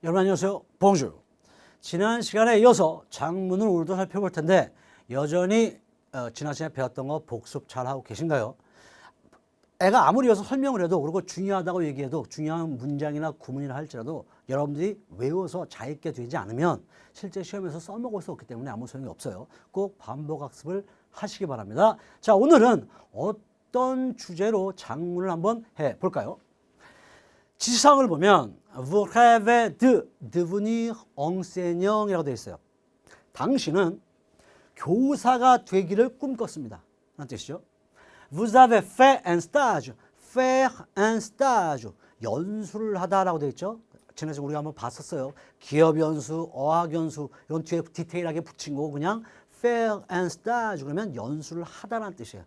여러분 안녕하세요. 봉주. 지난 시간에 이어서 장문을 오늘도 살펴볼 텐데 여전히 지난 시간에 배웠던 거 복습 잘하고 계신가요? 애가 아무리 이어서 설명을 해도 그리고 중요하다고 얘기해도 중요한 문장이나 구문이라 할지라도 여러분들이 외워서 잘 읽게 되지 않으면 실제 시험에서 써먹을 수 없기 때문에 아무 소용이 없어요. 꼭 반복 학습을 하시기 바랍니다. 자, 오늘은 어떤 주제로 장문을 한번 해볼까요? 지시사항을 보면 Vous rêvez de devenir enseignant이라고 되어 있어요. 당신은 교사가 되기를 꿈꿨습니다. 라는 뜻이죠. Vous avez fait un stage. Faire un stage. 연수를 하다라고 되어 있죠. 지난주에 우리가 한번 봤었어요. 기업 연수, 어학 연수 이건 뒤에 디테일하게 붙인 거고 그냥 faire un stage 그러면 연수를 하다라는 뜻이에요.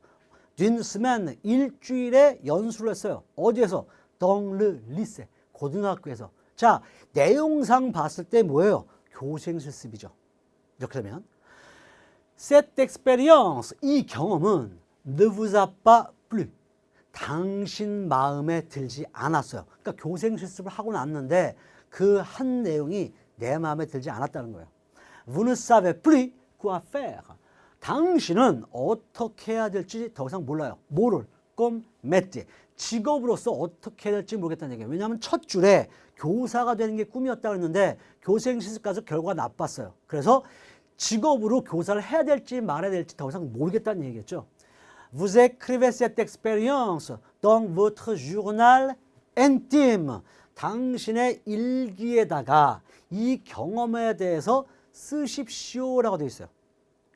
d'une semaine 일주일에 연수를 했어요. 어디에서? dans le lycée 고등학교에서. 자, 내용상 봤을 때 뭐예요? 교생 실습이죠. 이렇게 되면 cette expérience 이 경험은 ne vous a pas plu 당신 마음에 들지 않았어요. 그러니까 교생 실습을 하고 났는데 그 한 내용이 내 마음에 들지 않았다는 거예요. Vous ne savez plus quoi faire 당신은 어떻게 해야 될지 더 이상 몰라요. 뭐를? comme métier 직업으로서 어떻게 해야 될지 모르겠다는 얘기예요. 왜냐하면 첫 줄에 교사가 되는 게 꿈이었다고 했는데 교생 실습 가서 결과가 나빴어요. 그래서 직업으로 교사를 해야 될지 말아야 될지 더 이상 모르겠다는 얘기겠죠. Vous écrivez cette expérience dans votre journal intime. 당신의 일기에다가 이 경험에 대해서 쓰십시오라고 되어 있어요.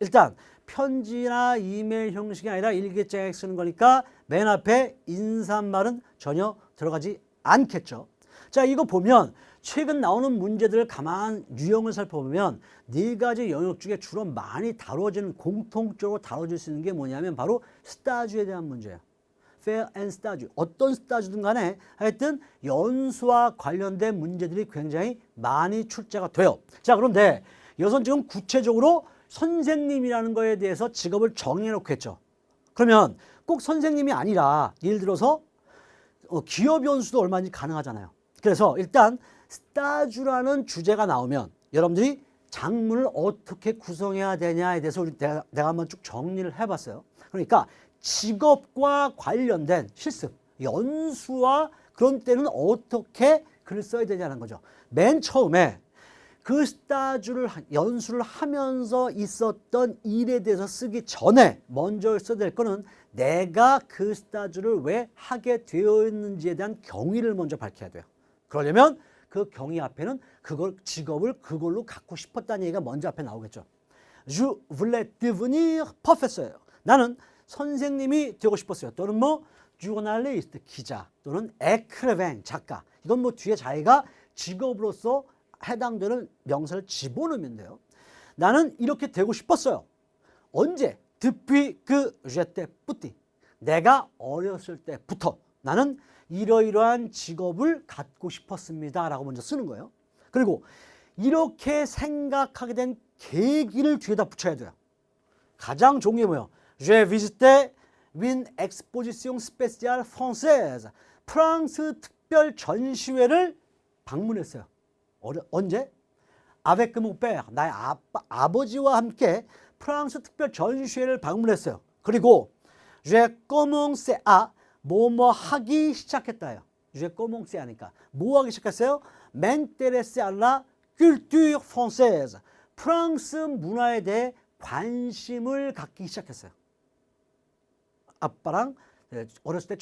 일단 편지나 이메일 형식이 아니라 일기장에 쓰는 거니까 맨 앞에 인사말은 전혀 들어가지 않겠죠. 자, 이거 보면 최근 나오는 문제들을 가만 유형을 살펴보면 네 가지 영역 중에 주로 많이 다뤄지는 공통적으로 다뤄질 수 있는 게 뭐냐면 바로 스타주에 대한 문제예요. fair and stage. 어떤 스타주든 간에 하여튼 연수와 관련된 문제들이 굉장히 많이 출제가 돼요. 자, 그런데 여기서 지금 구체적으로 선생님이라는 거에 대해서 직업을 정해놓고 했죠. 그러면 꼭 선생님이 아니라 예를 들어서 기업 연수도 얼마든지 가능하잖아요. 그래서 일단 스타주라는 주제가 나오면 여러분들이 장문을 어떻게 구성해야 되냐에 대해서 내가 한번 쭉 정리를 해봤어요. 그러니까 직업과 관련된 실습, 연수와 그런 때는 어떻게 글을 써야 되냐는 거죠. 맨 처음에 그 스타주를 연수를 하면서 있었던 일에 대해서 쓰기 전에 먼저 써야 될 거는 내가 그 스타주를 왜 하게 되어 있는지에 대한 경위를 먼저 밝혀야 돼요. 그러려면 그 경위 앞에는 그걸 직업을 그걸로 갖고 싶었다는 얘기가 먼저 앞에 나오겠죠. Je voulais devenir professeur. 나는 선생님이 되고 싶었어요. 또는 뭐 journaliste 기자 또는 écrivain 작가. 이건 뭐 뒤에 자기가 직업으로서 해당되는 명사를 집어넣으면 돼요. 나는 이렇게 되고 싶었어요. 언제? depuis que j'étais petit. 내가 어렸을 때부터 나는 이러이러한 직업을 갖고 싶었습니다. 라고 먼저 쓰는 거예요. 그리고 이렇게 생각하게 된 계기를 뒤에다 붙여야 돼요. 가장 좋은 게 뭐예요? J'ai visité une exposition spéciale française. 프랑스 특별 전시회를 방문했어요. 언제? avec mon père. 나의 아버지와 함께 프랑스 특별 전시회를 방문했어요. 그리고 j'ai commencé à 뭐뭐 하기 시작했다요. j'ai commencé 하니까 뭐 하기 시작했어요? m'intéresser à la culture française. 프랑스 문화에 대해 관심을 갖기 시작했어요. 아빠랑 어렸을 때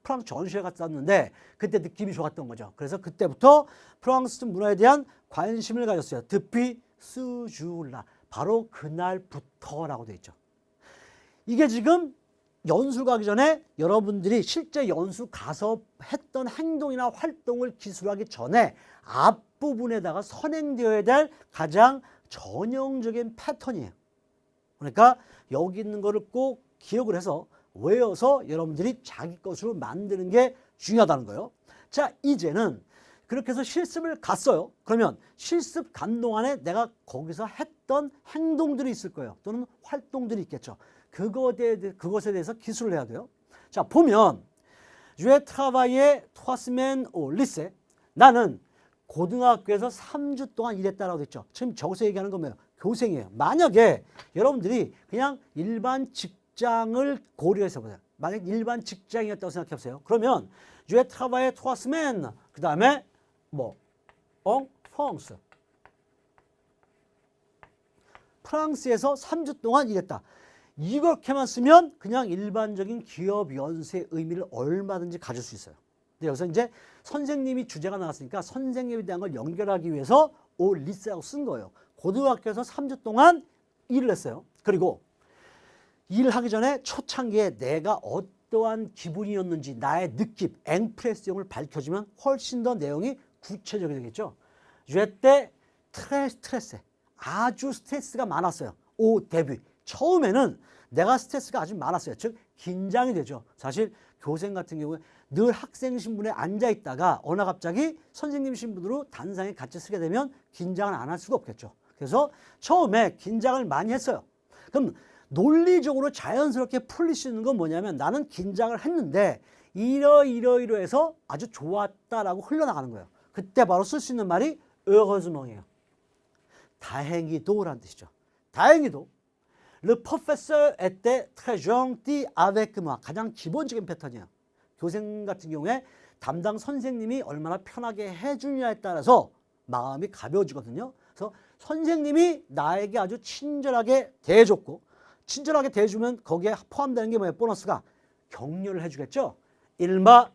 프랑스 전시회 갔었는데 그때 느낌이 좋았던 거죠. 그래서 그때부터 프랑스 문화에 대한 관심을 가졌어요. depuis ce jour-là. 바로 그날부터라고 되어 있죠. 이게 지금 연수 가기 전에 여러분들이 실제 연수 가서 했던 행동이나 활동을 기술하기 전에 앞부분에다가 선행되어야 될 가장 전형적인 패턴이에요. 그러니까 여기 있는 거를 꼭 기억을 해서 외워서 여러분들이 자기 것으로 만드는 게 중요하다는 거예요. 자, 이제는 그렇게 해서 실습을 갔어요. 그러면 실습 간 동안에 내가 거기서 했던 행동들이 있을 거예요. 또는 활동들이 있겠죠. 그것에 대해서 기술을 해야 돼요. 자, 보면 J'ai travaillé 3 semaines au lycée. 나는 고등학교에서 3주 동안 일했다라고 했죠. 지금 저기서 얘기하는 건 뭐예요? 교생이에요. 만약에 여러분들이 그냥 일반 직장을 고려해서 보세요. 만약 일반 직장이었다고 생각해 보세요. 그러면 Je travaille 3 semaines. 그 다음에 뭐 en France. 프랑스에서 3주 동안 일했다. 이렇게만 쓰면 그냥 일반적인 기업 연수의 의미를 얼마든지 가질 수 있어요. 근데 여기서 이제 선생님이 주제가 나왔으니까 선생님에 대한 걸 연결하기 위해서 리스라고 쓴 거예요. 고등학교에서 3주 동안 일을 했어요. 그리고 일하기 전에 초창기에 내가 어떠한 기분이었는지 나의 느낌, 앵프레스용을 밝혀주면 훨씬 더 내용이 구체적이 되겠죠. j'étais très stressé. 아주 스트레스가 많았어요. 오 데뷔. 처음에는 내가 스트레스가 아주 많았어요. 즉 긴장이 되죠. 사실 교생 같은 경우에 늘 학생 신분에 앉아 있다가 어느 갑자기 선생님 신분으로 단상에 같이 서게 되면 긴장을 안 할 수가 없겠죠. 그래서 처음에 긴장을 많이 했어요. 그럼 논리적으로 자연스럽게 풀릴 수 있는 건 뭐냐면 나는 긴장을 했는데 이러해서 아주 좋았다라고 흘러나가는 거예요. 그때 바로 쓸 수 있는 말이 heureusement. 다행히도라는 뜻이죠. 다행히도 Le professeur était très gentil avec moi. 가장 기본적인 패턴이에요. 교생 같은 경우에 담당 선생님이 얼마나 편하게 해주냐에 따라서 마음이 가벼워지거든요. 그래서 선생님이 나에게 아주 친절하게 대해줬고 친절하게 대해주면 거기에 포함되는 게 뭐예요? 보너스가 격려를 해주겠죠. 일마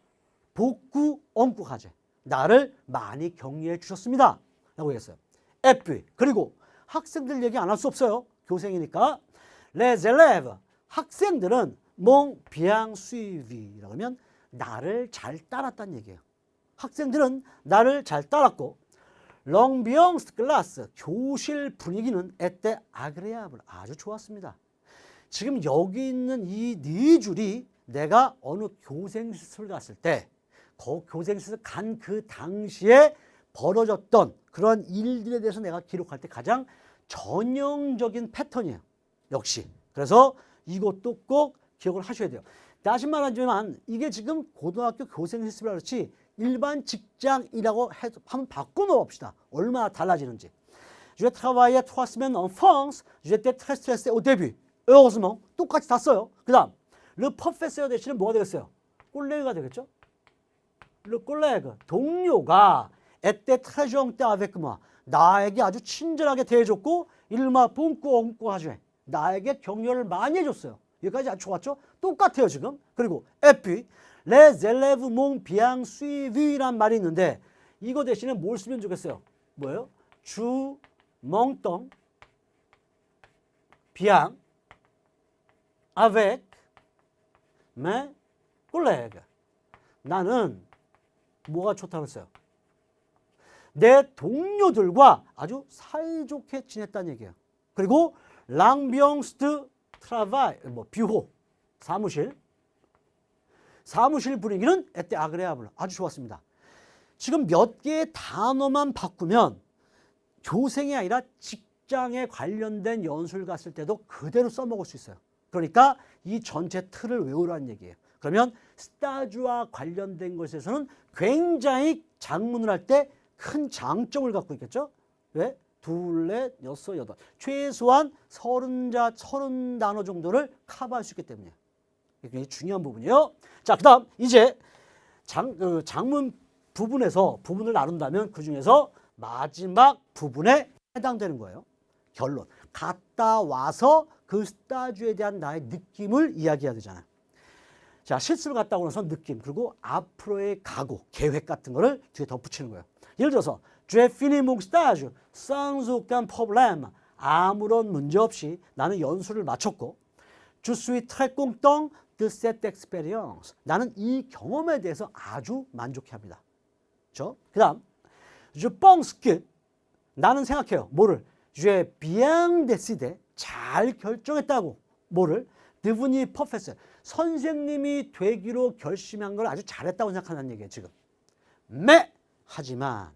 복구 엉꾸하제. 나를 많이 격려해 주셨습니다. 라고 얘기했어요. 에피. 그리고 학생들 얘기 안 할 수 없어요. 교생이니까. Les élèves. 학생들은 m'ont bien suivi라고 하면 나를 잘 따랐다는 얘기예요. 학생들은 나를 잘 따랐고 l'ambiance classe. 교실 분위기는 était agréable. 아주 좋았습니다. 지금 여기 있는 이 네 줄이 내가 어느 교생실을 갔을 때 교생실을 간 그 당시에 벌어졌던 그런 일들에 대해서 내가 기록할 때 가장 전형적인 패턴이에요. 역시. 그래서 이것도 꼭 기억을 하셔야 돼요. 다시 말하지만 이게 지금 고등학교 교생실이라 그렇지 일반 직장이라고 한번 바꿔놓아 봅시다. 얼마나 달라지는지. Je travaillais 3 semaines en France. J'étais très stressé au début. heureusement. 똑같이 다 써요. 그 다음 Le professeur 대신에 뭐가 되겠어요? 꼴레가 되겠죠? Le collègue. 동료가 était très gentil avec moi. 나에게 아주 친절하게 대해줬고 일마 뽕꾸 엉꾸 하죠. 나에게 격려를 많이 해줬어요. 여기까지 아주 좋았죠? 똑같아요 지금. 그리고 에피 les élèves m'ont bien suivi란 말이 있는데 이거 대신에 뭘 쓰면 좋겠어요? 뭐예요? 주 멍덩 bien avec mes collègues. 나는 뭐가 좋다고 했어요? 내 동료들과 아주 사이좋게 지냈다는 얘기예요. 그리고 l'ambiance de travail, 뷰호, 사무실 분위기는 était agréable, 아주 좋았습니다. 지금 몇 개의 단어만 바꾸면 교생이 아니라 직장에 관련된 연수를 갔을 때도 그대로 써먹을 수 있어요. 그러니까 이 전체 틀을 외우라는 얘기예요. 그러면 스타주와 관련된 것에서는 굉장히 작문을 할 때 큰 장점을 갖고 있겠죠. 왜? 둘, 넷, 여섯, 여덟. 최소한 30단어 정도를 커버할 수 있기 때문에. 이게 중요한 부분이에요. 자, 그 다음 이제 장문 부분에서 부분을 나눈다면 그 중에서 마지막 부분에 해당되는 거예요. 결론. 갔다 와서 그 스타주에 대한 나의 느낌을 이야기해야 되잖아요. 자, 실습을 갔다 오고 나서 느낌, 그리고 앞으로의 각오, 계획 같은 거를 뒤에 덧붙이는 거예요. 예를 들어서 J'ai fini mon stage sans aucun problème. 아무런 문제 없이 나는 연수를 마쳤고 Je suis très content de cette expérience. 나는 이 경험에 대해서 아주 만족해합니다. 그렇죠? 그 다음 Je pense que 나는 생각해요. 뭐를? J'ai bien décidé. 잘 결정했다고. 뭐를? Devenir professeur. 선생님이 되기로 결심한 걸 아주 잘했다고 생각한다는 얘기예요. 지금. 하지만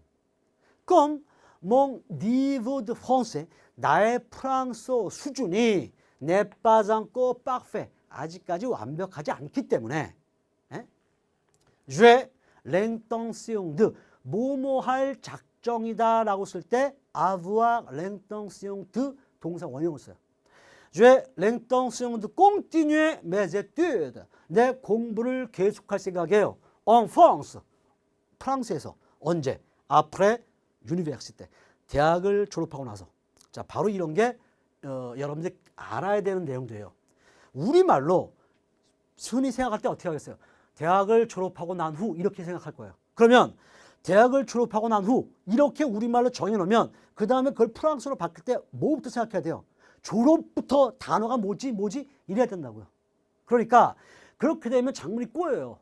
comme mon niveau de français, 나의 프랑스어 수준이 n'est pas encore parfait, 아직까지 완벽하지 않기 때문에 j'ai l'intention de 뭐뭐할 걱정이다라고 쓸 때 avoir l'intention de 동사 원형을 써요. J'ai l'intention de continuer mes études. 내 공부를 계속할 생각이에요. En France. 프랑스에서. 언제? Après l'université. 대학을 졸업하고 나서. 자, 바로 이런 게 여러분들이 알아야 되는 내용들이에요. 우리말로 흔히 생각할 때 어떻게 하겠어요? 대학을 졸업하고 난 후 이렇게 생각할 거예요. 그러면 대학을 졸업하고 난 후 이렇게 우리말로 정해놓으면 그 다음에 그걸 프랑스어로 바뀔 때 뭐부터 생각해야 돼요? 졸업부터 단어가 뭐지 이래야 된다고요. 그러니까 그렇게 되면 작문이 꼬여요.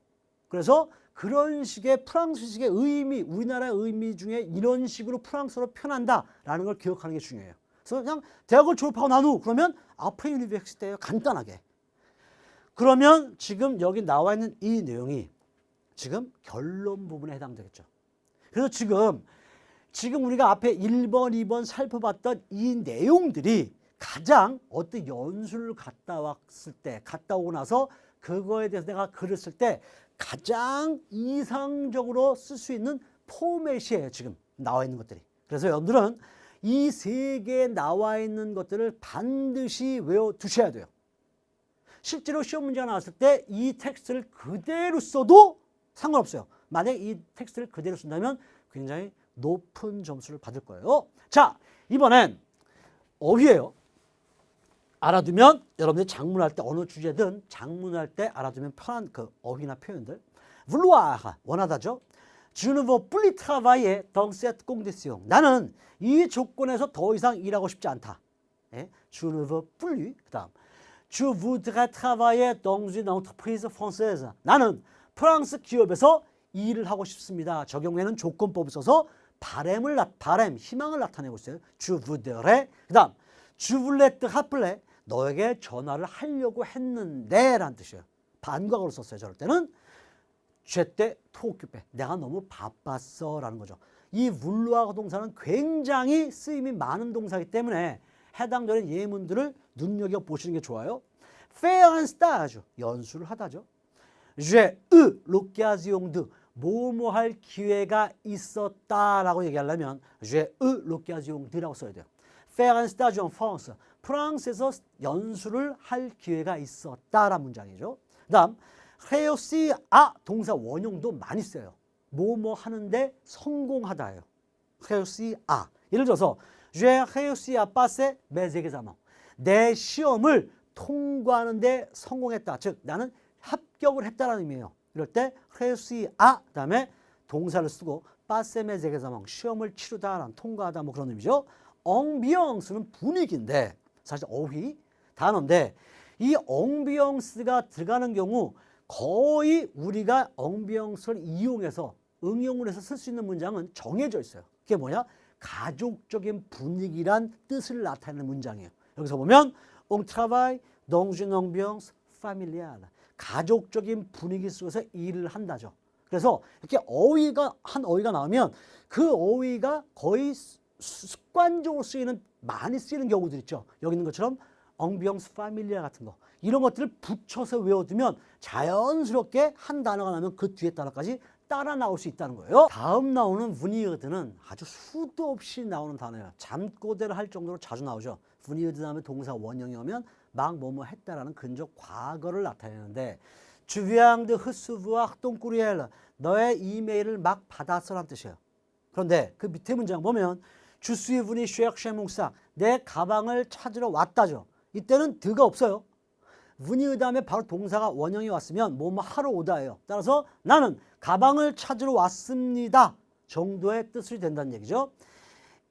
그래서 그런 식의 프랑스식의 의미, 우리나라의 의미 중에 이런 식으로 프랑스어로 표현한다라는 걸 기억하는 게 중요해요. 그래서 그냥 대학을 졸업하고 난 후 그러면 après l'université예요. 간단하게. 그러면 지금 여기 나와 있는 이 내용이 지금 결론 부분에 해당되겠죠. 그래서 지금 우리가 앞에 1번, 2번 살펴봤던 이 내용들이 가장 어떤 연수를 갔다 왔을 때, 갔다 오고 나서 그거에 대해서 내가 글을 쓸 때 가장 이상적으로 쓸 수 있는 포맷이에요. 지금 나와 있는 것들이. 그래서 여러분들은 이 세 개에 나와 있는 것들을 반드시 외워두셔야 돼요. 실제로 시험 문제가 나왔을 때 이 텍스트를 그대로 써도 상관없어요. 만약에 이 텍스트를 그대로 쓴다면 굉장히 높은 점수를 받을 거예요. 자, 이번엔 어휘예요. 알아두면 여러분들이 작문할 때 어느 주제든 작문할 때 알아두면 편한 그 어휘나 표현들. vouloir 원하다죠. Je ne veux plus travailler dans cette condition. 나는 이 조건에서 더 이상 일하고 싶지 않다. 예? Je ne veux plus. 그다음 Je voudrais travailler dans une entreprise française. 나는 프랑스 기업에서 일을 하고 싶습니다. 저 경우에는 조건법을 써서 바람, 희망을 나타내고 있어요. Je voudrais. 그다음 Je voulais te rappeler. 너에게 전화를 하려고 했는데 라는 뜻이에요. 반과거로 썼어요. 저럴 때는 j'étais trop occupé. 내가 너무 바빴어 라는 거죠. 이 vouloir 동사는 굉장히 쓰임이 많은 동사이기 때문에 해당되는 예문들을 눈여겨보시는 게 좋아요. faire un stage. 연수를 하다죠. J'ai eu l'occasion de. 뭐뭐 할 기회가 있었다라고 얘기하려면 j'ai eu l'occasion de라고 써야 돼요. faire un stage en France. 프랑스에서 연수를 할 기회가 있었다라는 문장이죠. 그 다음 réussir à 동사 원형도 많이 써요. 뭐뭐 하는데 성공하다예요. réussir à. 예를 들어서 j'ai réussi à passer mes examens. 내 시험을 통과하는 데 성공했다. 즉 나는 합격을 했다라는 의미예요. 이럴 때 réussir à 그다음에 동사를 쓰고 passer mes examens 시험을 치르다라는 통과하다 뭐 그런 의미죠. ambiance는 분위기인데 사실 어휘 단어인데 이 ambiance가 들어가는 경우 거의 우리가 ambiance를 이용해서 응용을 해서 쓸 수 있는 문장은 정해져 있어요. 그게 뭐냐? 가족적인 분위기란 뜻을 나타내는 문장이에요. 여기서 보면 on travaille dans une ambiance familiale. 가족적인 분위기 속에서 일을 한다죠. 그래서 이렇게 한 어휘가 나오면 그 어휘가 거의 습관적으로 많이 쓰이는 경우들 있죠. 여기 있는 것처럼 ambiance familiale 같은 거. 이런 것들을 붙여서 외워두면 자연스럽게 한 단어가 나면 그 뒤에 단어까지 따라 나올 수 있다는 거예요. 다음 나오는 venird는 아주 수도 없이 나오는 단어예요. 잠꼬대를 할 정도로 자주 나오죠. venirs 다음에 동사 원형이 오면 막 뭐뭐 했다라는 근접 과거를 나타내는데 tu viens de recevoir ton courriel. 너의 이메일을 막 받았어라는 뜻이에요. 그런데 그 밑에 문장 보면 je suis venu chercher mon sac. 내 가방을 찾으러 왔다죠. 이때는 드가 없어요. venir 다음에 바로 동사가 원형이 왔으면 뭐뭐 하러 오다예요. 따라서 나는 가방을 찾으러 왔습니다 정도의 뜻이 된다는 얘기죠.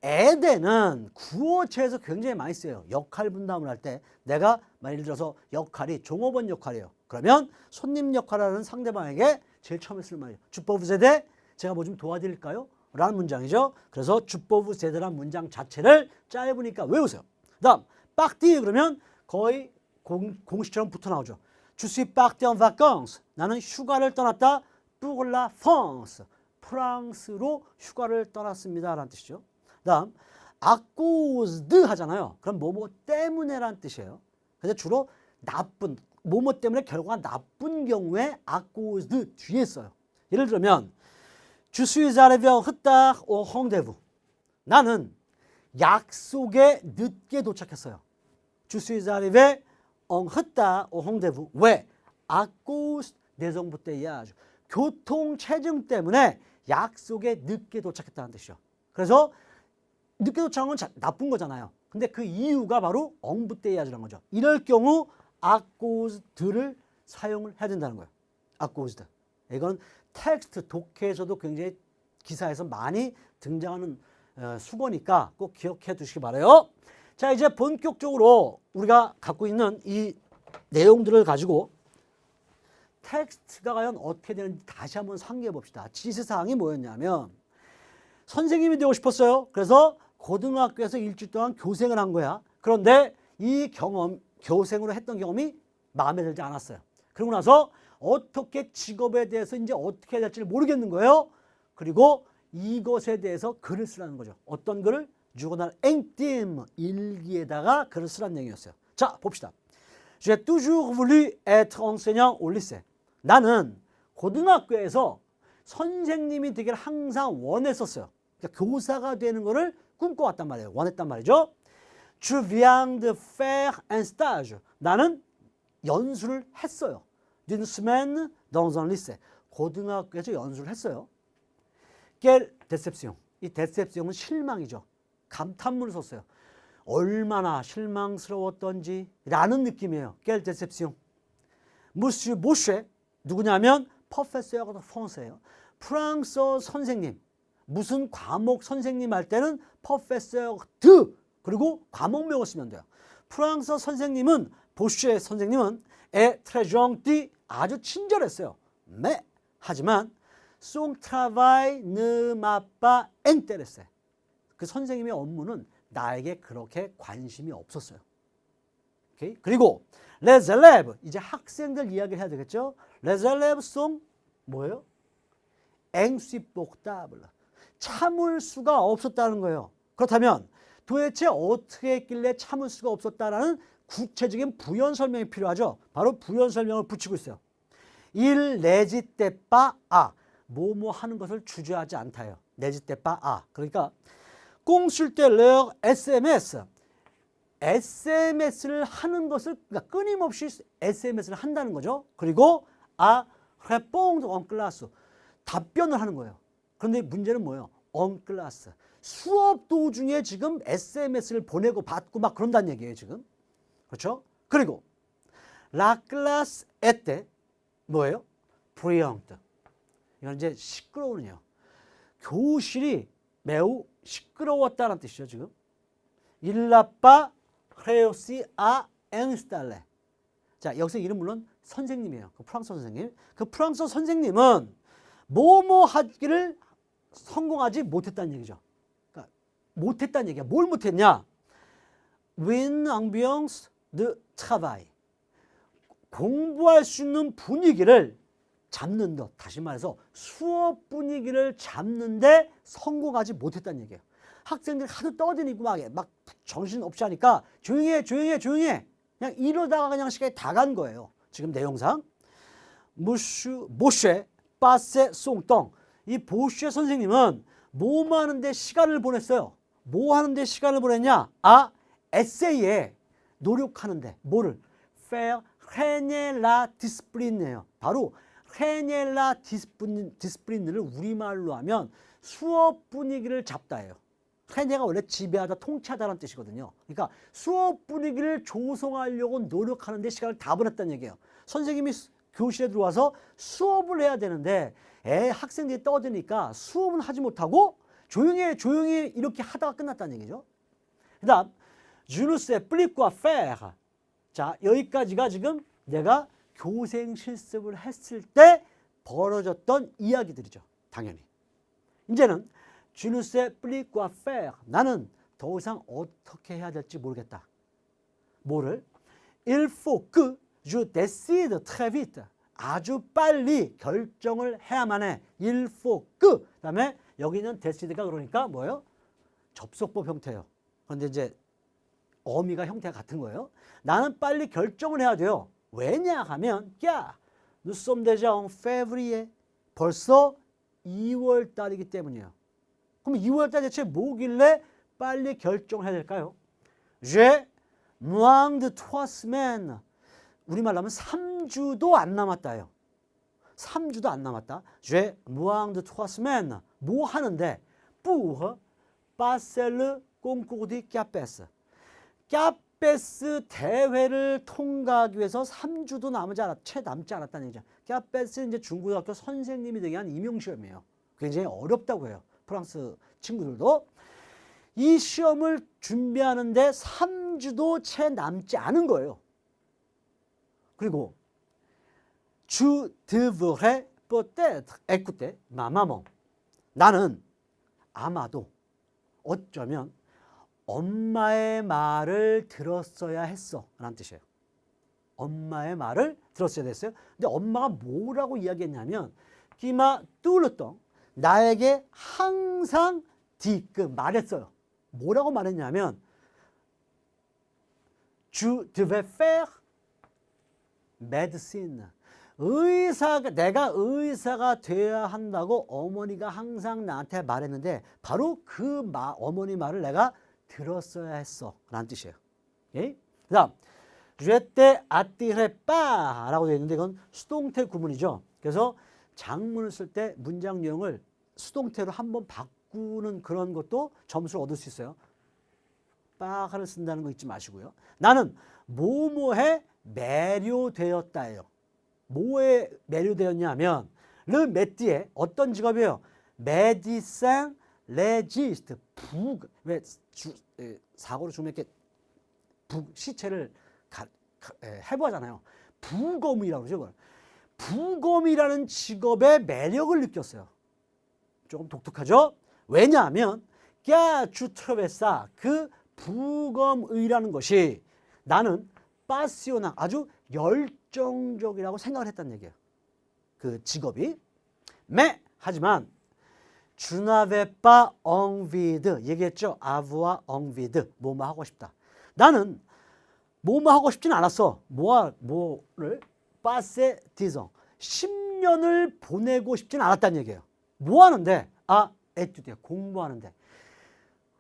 에덴은 구어체에서 굉장히 많이 쓰여요. 역할 분담을 할 때 내가 예를 들어서 역할이 종업원 역할이에요. 그러면 손님 역할을 하는 상대방에게 제일 처음에 쓸 말이에요. 주법세대 제가 뭐 좀 도와드릴까요? 라는 문장이죠. 그래서 주법세대라는 문장 자체를 짧으니까 외우세요. 그 다음 partir 그러면 거의 공식처럼 붙어 나오죠. Je suis parti en vacances. 나는 휴가를 떠났다. pour la France. 프랑스로 휴가를 떠났습니다 라는 뜻이죠. 다음 à cause de 하잖아요. 그럼 뭐뭐 때문에라는 뜻이에요. 근데 주로 나쁜 뭐뭐 때문에 결과가 나쁜 경우에 à cause de 뒤에 써요. 예를 들면 Je suis arrivé en retard au rendez-vous. 나는 약속에 늦게 도착했어요. Je suis arrivé en retard au rendez-vous. 왜? À cause des embouteillages. 교통 체증 때문에 약속에 늦게 도착했다는 뜻이죠. 그래서 늦게 도착한 건 나쁜 거잖아요. 근데 그 이유가 바로 엉부떼야즈라는 거죠. 이럴 경우 à cause de를 사용을 해야 된다는 거예요. à cause de. 이건 텍스트 독해에서도 굉장히 기사에서 많이 등장하는 수거니까 꼭 기억해 두시기 바라요. 자, 이제 본격적으로 우리가 갖고 있는 이 내용들을 가지고 텍스트가 과연 어떻게 되는지 다시 한번 상기해 봅시다. 지시사항이 뭐였냐면 선생님이 되고 싶었어요. 그래서 고등학교에서 일주일 동안 교생을 한 거야. 그런데 이 경험, 교생으로 했던 경험이 마음에 들지 않았어요. 그러고 나서 어떻게 직업에 대해서 이제 어떻게 해야 될지 모르겠는 거예요. 그리고 이것에 대해서 글을 쓰라는 거죠. 어떤 글을? 주고날 앵팀 일기에다가 글을 쓰라는 얘기였어요. 자, 봅시다. J'ai toujours voulu être enseignant au lycée. 나는 고등학교에서 선생님이 되기를 항상 원했었어요. 그러니까 교사가 되는 거를 꿈꿔왔단 말이에요. 원했단 말이죠. Je viens de faire un stage. 나는 연수를 했어요. D'une semaine dans un lycée. 고등학교에서 연수를 했어요. Quelle déception. 이 déception은 실망이죠. 감탄문을 썼어요. 얼마나 실망스러웠던지 라는 느낌이에요. Quelle déception. Monsieur Boucher 누구냐면 professeur de français예요. 프랑스어 선생님. 무슨 과목 선생님 할 때는 professeur de 그리고 과목명을 쓰면 돼요. 프랑스어 선생님은 보슈의 선생님은 est très gentil 아주 친절했어요. 네. 하지만 son travail ne m'a pas intéressé. 그 선생님의 업무는 나에게 그렇게 관심이 없었어요. 오케이? 그리고 les élèves 이제 학생들 이야기를 해야 되겠죠? les élèves sont 뭐예요? insupportables. 참을 수가 없었다는 거예요. 그렇다면 도대체 어떻게 했길래 참을 수가 없었다라는 구체적인 부연 설명이 필요하죠. 바로 부연 설명을 붙이고 있어요. il n'hésitait pas à 뭐뭐 하는 것을 주저하지 않다요. n'hésitait pas à. 그러니까 consulter leur SMS. SMS를 하는 것을 그러니까 끊임없이 SMS를 한다는 거죠. 그리고 à répondre en classe. 답변을 하는 거예요. 그런데 문제는 뭐예요? en classe. 수업 도중에 지금 SMS를 보내고 받고 막 그런다는 얘기예요, 지금. 그렇죠? 그리고 la classe était 뭐예요? bruyante. 이건 이제 시끄러우네요. 교실이 매우 시끄러웠다는 뜻이죠, 지금. Il n'a pas réussi à installer. 자, 여기서 이름 물론 선생님이에요. 그 프랑스어 선생님. 그 프랑스어 선생님은 뭐뭐 하기를 성공하지 못했다는 얘기죠. 그러니까 못했다는 얘기야. 뭘 못했냐? Une ambiance de travail. 공부할 수 있는 분위기를 잡는 것. 다시 말해서 수업 분위기를 잡는데 성공하지 못했다는 얘기예요. 학생들이 하도 떠드니고 막 정신 없이 하니까 조용히 해. 그냥 이러다가 그냥 시간이 다 간 거예요. 지금 내용상. 보쉐 파세 송똥. 이 보쉐 선생님은 뭐 하는데 시간을 보냈어요. 뭐 하는데 시간을 보냈냐? 에세이에 노력하는데 뭐를? faire régner la discipline예요. 바로 régner la discipline를 우리말로 하면 수업 분위기를 잡다예요. régner가 원래 지배하다, 통치하다라는 뜻이거든요. 그러니까 수업 분위기를 조성하려고 노력하는데 시간을 다 보냈다는 얘기예요. 선생님이 교실에 들어와서 수업을 해야 되는데 학생들이 떠드니까 수업은 하지 못하고 조용히 이렇게 하다가 끝났다는 얘기죠. 그 다음 Je ne sais plus quoi faire. 자, 여기까지가 지금 내가 교생 실습을 했을 때 벌어졌던 이야기들이죠. 당연히. 이제는 Je ne sais plus quoi faire. 나는 더 이상 어떻게 해야 될지 모르겠다. 뭐를? Il faut que je décide très vite. 아주 빨리 결정을 해야만 해. Il faut que. 그 다음에 여기는 décide가 그러니까 뭐예요? 접속법 형태예요. 그런데 이제 어미가 형태가 같은 거예요. 나는 빨리 결정을 해야 돼요. 왜냐 하면 야, nous sommes déjà en février. 벌써 2월 달이기 때문이에요. 그럼 2월달 대체 뭐길래 빨리 결정을 해야 될까요? J'ai moins de 3 semaines. 우리말로 하면 3주도 안 남았다요. 3주도 안 남았다. J'ai moins de 3 semaines. 뭐 하는데? Pour passer le concours du CAPES. CAPES 대회를 통과하기 위해서 3주도 채 남지 않았다는 얘기죠. CAPES는 이제 중고등학교 선생님이 되기 위한 임용시험이에요. 굉장히 어렵다고 해요. 프랑스 친구들도. 이 시험을 준비하는데 3주도 채 남지 않은 거예요. 그리고 Tu devrais peut-être écouter ma maman. 나는 아마도 어쩌면 엄마의 말을 들었어야 했어 라는 뜻이에요. 엄마의 말을 들었어야 됐어요. 근데 엄마가 뭐라고 이야기했냐면 기마 뚜르똥 나에게 항상 말했어요. 뭐라고 말했냐면 Tu devais faire médecine. 내가 의사가 돼야 한다고 어머니가 항상 나한테 말했는데 바로 그 어머니 말을 내가 들었어야 했어 라는 뜻이에요. 예? 그 다음 Je t'attirais pas 라고 되어 있는데 이건 수동태 구문이죠. 그래서 장문을 쓸 때 문장 내용을 수동태로 한번 바꾸는 그런 것도 점수를 얻을 수 있어요. 빠를 쓴다는 거 잊지 마시고요. 나는 뭐뭐에 매료되었다예요. 뭐에 매료되었냐면 르 메띠에 어떤 직업이에요? 메디센 레지스트 사고로 죽으면 이렇게 시체를 해부하잖아요. 부검이라고 그러죠. 부검이라는 직업의 매력을 느꼈어요. 조금 독특하죠? 왜냐하면 주트레베사 그 부검의라는 것이 나는 파시오나 아주 열정적이라고 생각을 했다는 얘기예요. 그 직업이. 하지만 주나베빠 엉비드 얘기했죠. 아부와 엉비드 뭐뭐 하고 싶다. 나는 뭐뭐 하고 싶진 않았어. 뭐를 파세 디성 10년을 보내고 싶진 않았다는 얘기예요. 뭐 하는데? 에튜드 공부하는데.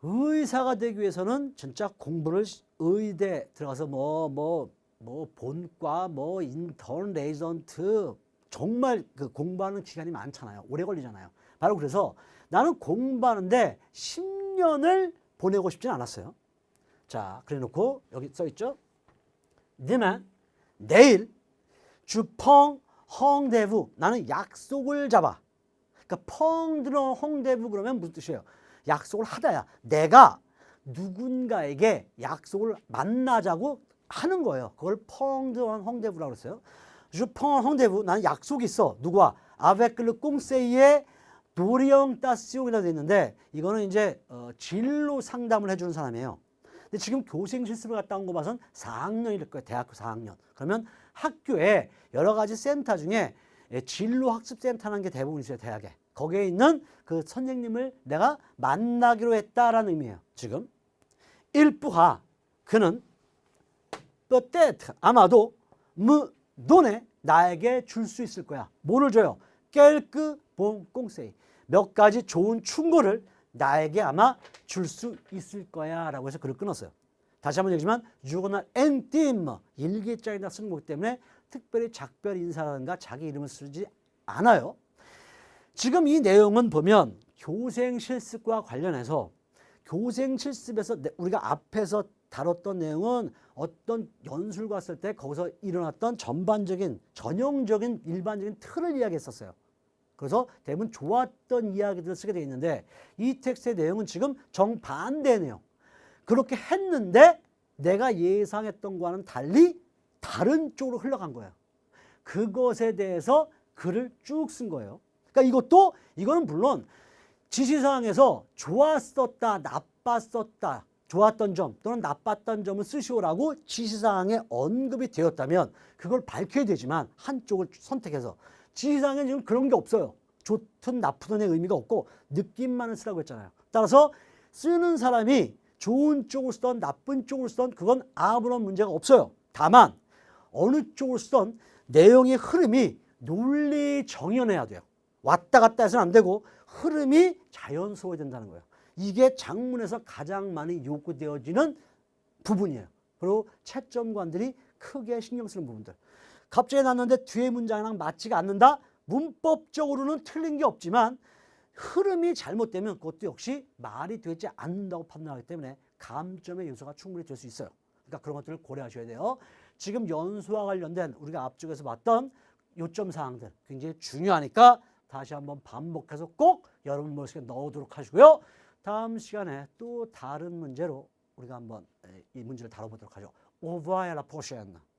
의사가 되기 위해서는 진짜 공부를 의대 들어가서 본과 인턴 레이전트 정말 그 공부하는 기간이 많잖아요. 오래 걸리잖아요. 바로 그래서 나는 공부하는데 10년을 보내고 싶진 않았어요. 자, 그래 놓고 여기 써 있죠. 니만 내일 주펑 헝대부 나는 약속을 잡아. 그러니까 펑드러 헝대부 그러면 무슨 뜻이에요? 약속을 하다야. 내가 누군가에게 약속을 만나자고 하는 거예요. 그걸 펑드러 헝대부라고 그랬어요. 주펑 헝대부 나는 약속이 있어. 누구와? 아베클르 꽁세이의 도리영 따시옹이라고 되어 있는데 이거는 이제 진로 상담을 해주는 사람이에요. 근데 지금 교생 실습을 갔다 온 거 봐선 4학년일 거예요. 대학교 4학년. 그러면 학교에 여러 가지 센터 중에 진로 학습 센터라는 게 대부분 있어요. 대학에. 거기에 있는 그 선생님을 내가 만나기로 했다라는 의미예요. 지금 일부하 그는 peut-être 아마도 돈에 나에게 줄 수 있을 거야. 뭐를 줘요? quelques bons conseils. 몇 가지 좋은 충고를 나에게 아마 줄 수 있을 거야 라고 해서 글을 끊었어요. 다시 한번 얘기지만 주거나 엔팀 일기장에다 쓰는 거기 때문에 특별히 작별 인사라든가 자기 이름을 쓰지 않아요. 지금 이 내용은 보면 교생 실습과 관련해서 교생 실습에서 우리가 앞에서 다뤘던 내용은 어떤 연수를 갔을 때 거기서 일어났던 전반적인 전형적인 일반적인 틀을 이야기했었어요. 그래서 대부분 좋았던 이야기들을 쓰게 되어 있는데 이 텍스트의 내용은 지금 정반대네요. 그렇게 했는데 내가 예상했던 거와는 달리 다른 쪽으로 흘러간 거예요. 그것에 대해서 글을 쭉 쓴 거예요. 그러니까 이거는 물론 지시사항에서 좋았었다, 나빴었다, 좋았던 점 또는 나빴던 점을 쓰시오라고 지시사항에 언급이 되었다면 그걸 밝혀야 되지만 한쪽을 선택해서 지시사항에 지금 그런 게 없어요. 좋든 나쁘든의 의미가 없고 느낌만을 쓰라고 했잖아요. 따라서 쓰는 사람이 좋은 쪽을 쓰던 나쁜 쪽을 쓰던 그건 아무런 문제가 없어요. 다만 어느 쪽을 쓰던 내용의 흐름이 논리 정연해야 돼요. 왔다 갔다 해서는 안 되고 흐름이 자연스러워야 된다는 거예요. 이게 작문에서 가장 많이 요구되어지는 부분이에요. 그리고 채점관들이 크게 신경 쓰는 부분들. 갑자기 났는데 뒤에 문장이랑 맞지가 않는다? 문법적으로는 틀린 게 없지만 흐름이 잘못되면 그것도 역시 말이 되지 않는다고 판단하기 때문에 감점의 요소가 충분히 될 수 있어요. 그러니까 그런 것들을 고려하셔야 돼요. 지금 연수와 관련된 우리가 앞쪽에서 봤던 요점 사항들 굉장히 중요하니까 다시 한번 반복해서 꼭 여러분 머릿속에 넣어두도록 하시고요. 다음 시간에 또 다른 문제로 우리가 한번 이 문제를 다뤄보도록 하죠. Au revoir la prochaine.